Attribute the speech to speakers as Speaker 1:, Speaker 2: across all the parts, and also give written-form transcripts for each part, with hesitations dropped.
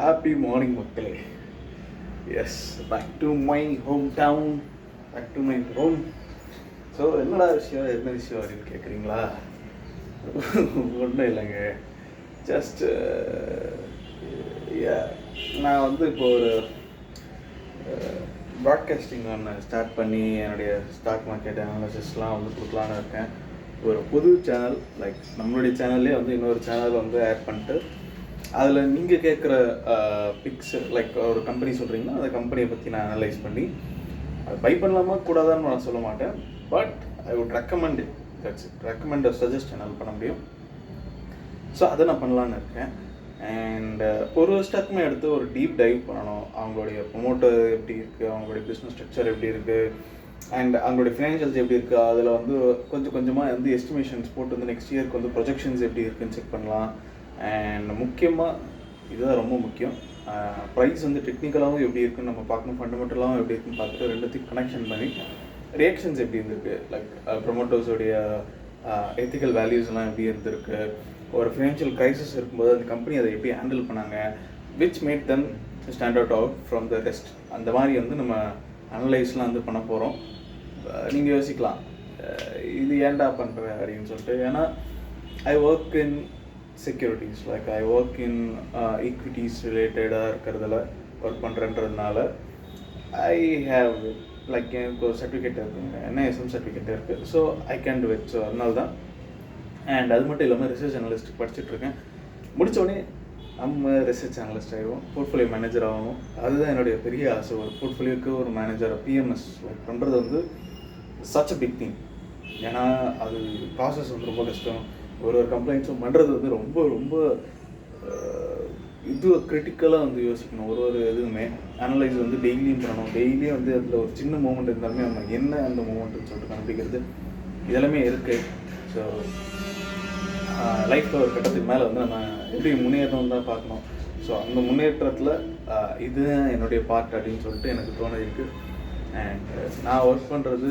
Speaker 1: Happy morning மக்களே. Yes, back to my home town, back to my home. So என்னடா விஷயம், என்ன விஷயம் அப்படின்னு கேட்குறீங்களா? ஒன்றும் இல்லைங்க. ஜஸ்ட் நான் வந்து இப்போ ஒரு ப்ராட்காஸ்டிங் ஒன்று ஸ்டார்ட் பண்ணி என்னுடைய ஸ்டாக் மார்க்கெட் அனாலிசிஸ்லாம் வந்து கொடுக்கலான்னு இருக்கேன். ஒரு புது சேனல், லைக் நம்மளுடைய சேனல்லே வந்து இன்னொரு சேனல் வந்து ஆட் பண்ணிட்டு அதில் நீங்கள் கேட்குற பிக்ஸ், லைக் ஒரு கம்பெனி சொல்கிறீங்கன்னா அந்த கம்பெனியை பற்றி நான் அனலைஸ் பண்ணி அது பை பண்ணலாமா கூடாதான்னு நான் சொல்ல மாட்டேன். But I would recommend it. That's it. Recommend suggest என்னால் பண்ண முடியும். ஸோ அதை நான் பண்ணலான்னு இருக்கேன். அண்ட் ஒரு ஸ்டெப்புமே எடுத்து ஒரு டீப் டைவ் பண்ணணும். அவங்களுடைய ப்ரொமோட்டர் எப்படி இருக்குது, அவங்களுடைய பிஸ்னஸ் ஸ்ட்ரக்சர் எப்படி இருக்குது, அண்ட் அவங்களுடைய ஃபினான்ஷியல்ஸ் எப்படி இருக்குது, அதில் வந்து கொஞ்சம் கொஞ்சமாக வந்து எஸ்டிமேஷன்ஸ் போட்டு வந்து நெக்ஸ்ட் இயர்க்கு வந்து ப்ரொஜெக்ஷன்ஸ் எப்படி இருக்குதுன்னு செக் பண்ணலாம். அண்ட் முக்கியமாக இதுதான் ரொம்ப முக்கியம், ப்ரைஸ் வந்து டெக்னிக்கலாகவும் எப்படி இருக்குன்னு நம்ம பார்க்கணும், ஃபண்டமெண்டலாகவும் எப்படி இருக்குன்னு பார்த்துட்டு ரெண்டுத்தையும் கனெக்ஷன் பண்ணி ரியாக்ஷன்ஸ் எப்படி இருந்திருக்கு, லைக் ப்ரொமோட்டர்ஸோடைய எத்திக்கல் வேல்யூஸ்லாம் எப்படி இருந்திருக்கு, ஒரு ஃபினான்ஷியல் க்ரைசிஸ் இருக்கும்போது அந்த கம்பெனி அதை எப்படி ஹேண்டில் பண்ணாங்க, which mat them stand out from the rest. அந்த மாதிரி வந்து நம்ம அனலைஸ்லாம் வந்து பண்ண போகிறோம். நீங்கள் யோசிக்கலாம் இது ஏன்டா பண்ணுற அப்படின்னு சொல்லிட்டு. ஏன்னா I work in securities, like I work in equities ரிலேட்டடாக இருக்கிறதுல ஒர்க் பண்ணுறன்றதுனால ஐ ஹேவ் லைக் எனக்கு ஒரு சர்டிஃபிகேட் இருக்குங்க, என்ஐஎஸ்எம் சர்டிஃபிகேட் இருக்குது. So I can to it. So அதனால தான். அண்ட் அது மட்டும் இல்லாமல் ரிசர்ச் அனலிஸ்ட் படிச்சுட்ருக்கேன். முடித்தோடனே நம்ம ரிசர்ச் அனலிஸ்ட் ஆகிடுவோம், போர்ட்ஃபோலியோ மேனேஜர் ஆகணும். அதுதான் என்னுடைய பெரிய ஆசை. ஒரு போர்ட்ஃபோலியோக்கு ஒரு மேனேஜர் பிஎம்எஸ் லைக் பண்ணுறது வந்து சச் அ பிக் திங். ஏன்னா அது ப்ராசஸ் வந்து ரொம்ப கஷ்டம். ஒரு கம்ப்ளைண்ட்ஸும் பண்ணுறது வந்து ரொம்ப ரொம்ப இது கிரிட்டிக்கலாக வந்து யோசிக்கணும். ஒரு எதுவுமே அனலைஸ் வந்து டெய்லியும் பண்ணணும். டெய்லியும் வந்து அதில் ஒரு சின்ன மூமெண்ட் இருந்தாலுமே நம்ம என்ன அந்த மூமெண்ட்டுன்னு சொல்லிட்டு கண்டுபிடிக்கிறது இதெல்லாமே இருக்குது. ஸோ லைஃப்பில் ஒரு கட்டத்துக்கு மேலே வந்து நம்ம எப்படி முன்னேறணும் தான் பார்க்கணும். ஸோ அந்த முன்னேற்றத்தில் இது என்னுடைய பார்ட் அப்படின்னு சொல்லிட்டு எனக்கு தோணுது. அண்ட் நான் ஒர்க் பண்ணுறது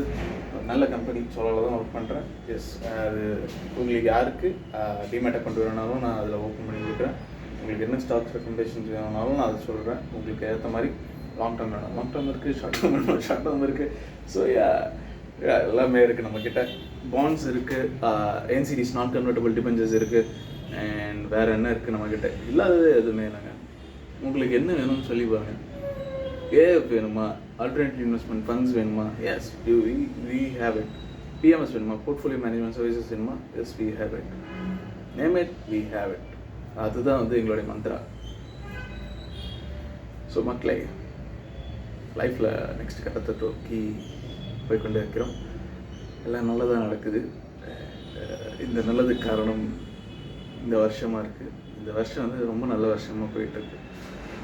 Speaker 1: நல்ல கம்பெனி சொல்லல தான் ஒர்க் பண்ணுறேன். எஸ், அது உங்களுக்கு யாருக்கு டிமேட் அக்கௌண்ட் வேணுனாலும் நான் அதில் ஓப்பன் பண்ணி கொடுக்குறேன். உங்களுக்கு என்ன ஸ்டாக்ஸ் ரெக்கமெண்டேஷன்ஸ் வேணுனாலும் நான் அதை சொல்கிறேன். உங்களுக்கு ஏற்ற மாதிரி லாங் டேர்ம் வேணும், லாங் டேர்ம் இருக்குது, ஷார்ட் டேர்ம் வேணும், ஷார்ட் டேர்ம் இருக்குது. ஸோ எல்லாமே இருக்குது நம்மக்கிட்ட. பாண்ட்ஸ் இருக்குது, என்சிடிஸ் நான் கன்வெர்ட்டபிள் டிபெஞ்சர்ஸ் இருக்குது. அண்ட் வேறு என்ன இருக்குது நம்மக்கிட்ட? இல்லாதது எதுவுமே இல்லைங்க. உங்களுக்கு என்ன வேணும்னு சொல்லி பாருங்கள். ஏஎஃப் வேணுமா, ஆல்டர்னேட்டிவ் இன்வெஸ்ட்மெண்ட் ஃபண்ட்ஸ் வேணுமா? Yes, we have it. PMS வேணுமா, போர்ட்ஃபோலியோ மேனேஜ்மெண்ட் சர்வீசஸ் வேணுமா? Yes, we have it. Name it, we have it. அதுதான் வந்து எங்களுடைய மந்த்ரா. ஸோ மக்களே, லைஃப்பில் நெக்ஸ்ட் கட்டத்தை நோக்கி போய்கொண்டே இருக்கிறோம். எல்லாம் நல்லதாக நடக்குது. இந்த நல்லதுக்கு காரணம் இந்த வருஷமாக இருக்குது. இந்த வருஷம் வந்து ரொம்ப நல்ல வருஷமாக போயிட்டுருக்கு.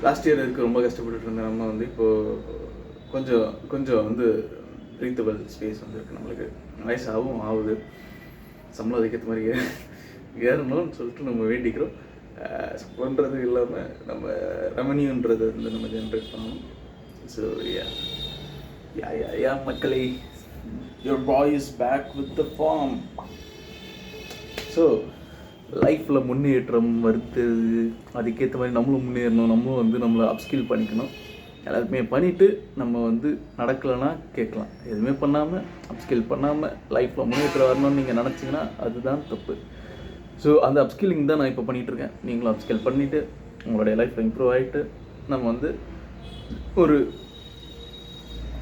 Speaker 1: லாஸ்ட் இயர் இருக்குது ரொம்ப கஷ்டப்பட்டுட்டு இருந்த நம்ம வந்து இப்போது கொஞ்சம் வந்து ப்ரீத்தபிள் ஸ்பேஸ் வந்து இருக்குது. நம்மளுக்கு வயசாகவும் ஆகுது, சம்பளம் அதுக்கேற்ற மாதிரி ஏறணும்னு சொல்லிட்டு நம்ம வேண்டிக்கிறோம். பண்ணுறது இல்லாமல் நம்ம ரெவன்யூன்றது வந்து நம்ம ஜென்ரேட் பண்ணணும். ஸோ யா மக்களே, your boy is back with the form. So லைஃப்பில் முன்னேற்றம் வருது, அதுக்கேற்ற மாதிரி நம்மளும் முன்னேறணும். நம்மளும் வந்து நம்மளை அப்ஸ்கில் பண்ணிக்கணும். எல்லாருமே பண்ணிவிட்டு நம்ம வந்து நடக்கலைன்னா கேட்கலாம். எதுவுமே பண்ணாமல் அப்ஸ்கில் பண்ணாமல் லைஃப்பில் முன்னேற்றம் வரணும்னு நீங்கள் நினச்சிங்கன்னா அதுதான் தப்பு. ஸோ அந்த அப்ஸ்கில்லிங் தான் நான் இப்போ பண்ணிகிட்ருக்கேன். நீங்களும் அப்ஸ்கில் பண்ணிவிட்டு உங்களுடைய லைஃப்பில் இம்ப்ரூவ் ஆகிட்டு நம்ம வந்து ஒரு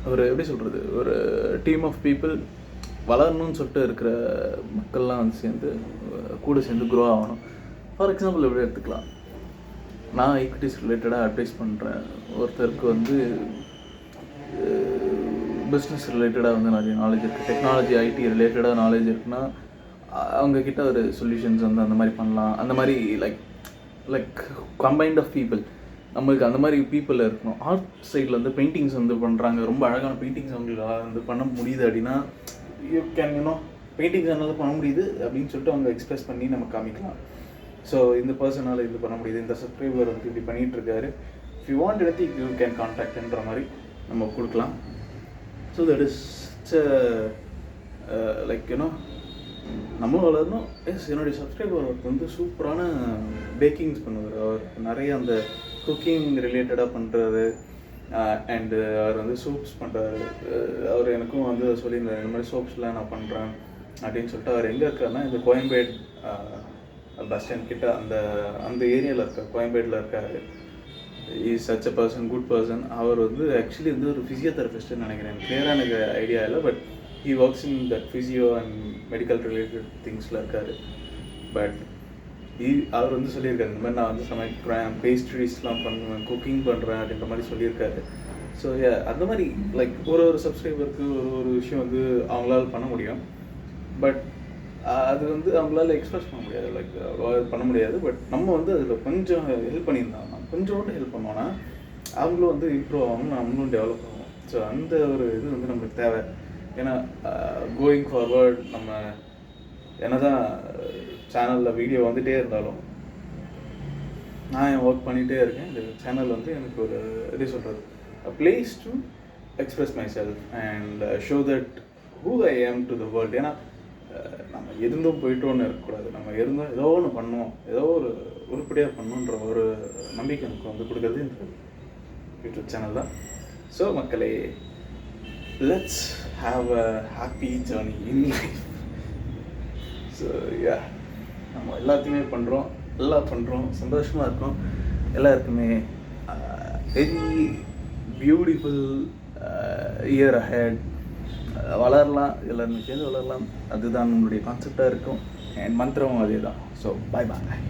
Speaker 1: எப்படி சொல்கிறது, ஒரு டீம் ஆஃப் பீப்புள் வளரணும்னு சொல்லிட்டு இருக்கிற மக்கள்லாம் வந்து கூட சேர்ந்து க்ரோ ஆகணும். ஃபார் எக்ஸாம்பிள் எப்படி எடுத்துக்கலாம், நான் ஈக்விட்டிஸ் ரிலேட்டடாக அட்வைஸ் பண்ணுறேன். ஒருத்தருக்கு வந்து பிஸ்னஸ் ரிலேட்டடாக வந்து நிறைய நாலேஜ் இருக்குது, டெக்னாலஜி ஐடி ரிலேட்டடாக நாலேஜ் இருக்குன்னா அவங்கக்கிட்ட ஒரு சொல்யூஷன்ஸ் வந்து அந்த மாதிரி பண்ணலாம். அந்த மாதிரி லைக் கம்பைண்ட் ஆஃப் பீப்புள், நம்மளுக்கு அந்த மாதிரி பீப்புள் இருக்கணும். ஆர்ட் சைடில் வந்து பெயிண்டிங்ஸ் வந்து பண்ணுறாங்க, ரொம்ப அழகான பெயிண்டிங்ஸ் அவங்களால வந்து பண்ண முடியுது அப்படின்னா யூ கேன் பெயிண்டிங்ஸ் என்னால் பண்ண முடியுது அப்படின்னு சொல்லிட்டு அவங்க எக்ஸ்ப்ரெஸ் பண்ணி நம்ம காமிக்கலாம். ஸோ இந்த பர்சனால் இது பண்ண முடியுது, இந்த சப்ஸ்கிரைபர் வந்து இப்படி பண்ணிகிட்ருக்காரு, if you want anything you can கான்டாக்ட்ன்ற மாதிரி நம்ம கொடுக்கலாம். ஸோ தட் இஸ் லைக் நம்மளும் வளரணும். எஸ், என்னுடைய சப்ஸ்கிரைபர் ஒருத்தர் வந்து சூப்பரான பேக்கிங்ஸ் பண்ணுவார். அவர் நிறைய அந்த குக்கிங் ரிலேட்டடாக பண்ணுறது. அண்டு அவர் வந்து சோப்ஸ் பண்ணுறாரு. அவர் எனக்கும் வந்து சொல்லியிருந்தார், இந்த மாதிரி சோப்ஸ்லாம் நான் பண்ணுறேன் அப்படின்னு சொல்லிட்டு. அவர் எங்கே இருக்காருன்னா இந்த கோயம்பேடு பஸ் ஸ்டாண்ட் கிட்ட அந்த ஏரியாவில் இருக்கார், கோயம்பேடில் இருக்கார். Is such a person, good person. அவர் வந்து ஆக்சுவலி வந்து ஒரு ஃபிசியோதெரபிஸ்ட்டுன்னு நினைக்கிறேன், கிளியராக எனக்கு ஐடியா இல்லை. But he works in that physio and medical related திங்ஸில் இருக்கார். பட் அவர் வந்து சொல்லியிருக்காரு, இந்த மாதிரி நான் வந்து சமைக்கிறேன், பேஸ்ட்ரீஸ்லாம் பண்ணுவேன், குக்கிங் பண்ணுறேன் அப்படின்ற மாதிரி சொல்லியிருக்காரு. ஸோ அந்த மாதிரி லைக் ஒரு சப்ஸ்கிரைபருக்கு ஒரு விஷயம் வந்து அவங்களால பண்ண முடியும். பட் அது வந்து அவங்களால எக்ஸ்பிரஸ் பண்ண முடியாது, லைக் பண்ண முடியாது. பட் நம்ம வந்து அதில் கொஞ்சம் ஹெல்ப் பண்ணியிருந்தாங்கன்னா, கொஞ்சோண்டு ஹெல்ப் பண்ணோன்னா அவங்களும் வந்து இம்ப்ரூவ் ஆகணும், நம்மளும் டெவலப் ஆகும். ஸோ அந்த ஒரு இது வந்து நம்மளுக்கு தேவை. ஏன்னா கோயிங் ஃபார்வர்ட் நம்ம என்ன தான் சேனலில் வீடியோ வந்துகிட்டே இருந்தாலும் நான் என் ஒர்க் பண்ணிகிட்டே இருக்கேன். இந்த சேனல் வந்து எனக்கு ஒரு எப்படி சொல்கிறது, place to express my self and show that who I am to the world. ஏன்னா நம்ம இருந்தும் போயிட்டோன்னு இருக்கக்கூடாது, நம்ம இருந்தோம் ஏதோ ஒன்று பண்ணுவோம், ஏதோ ஒரு உருப்படியாக பண்ணணுன்ற ஒரு நம்பிக்கை எனக்கு வந்து கொடுக்குறது இந்த யூடியூப் சேனல் தான். ஸோ மக்களே, let's have a happy journey in life. So நம்ம எல்லாத்தையுமே பண்ணுறோம், எல்லாம் பண்ணுறோம், சந்தோஷமாக இருக்கும். எல்லாருக்குமே வெரி பியூட்டிஃபுல் இயர் அஹெட். வளரலாம், எல்லாருமே சேர்ந்து வளரலாம், அதுதான் நம்மளுடைய கான்செப்டாக இருக்கும். என் மந்திரமும் அதே தான். ஸோ பாய் பாய்.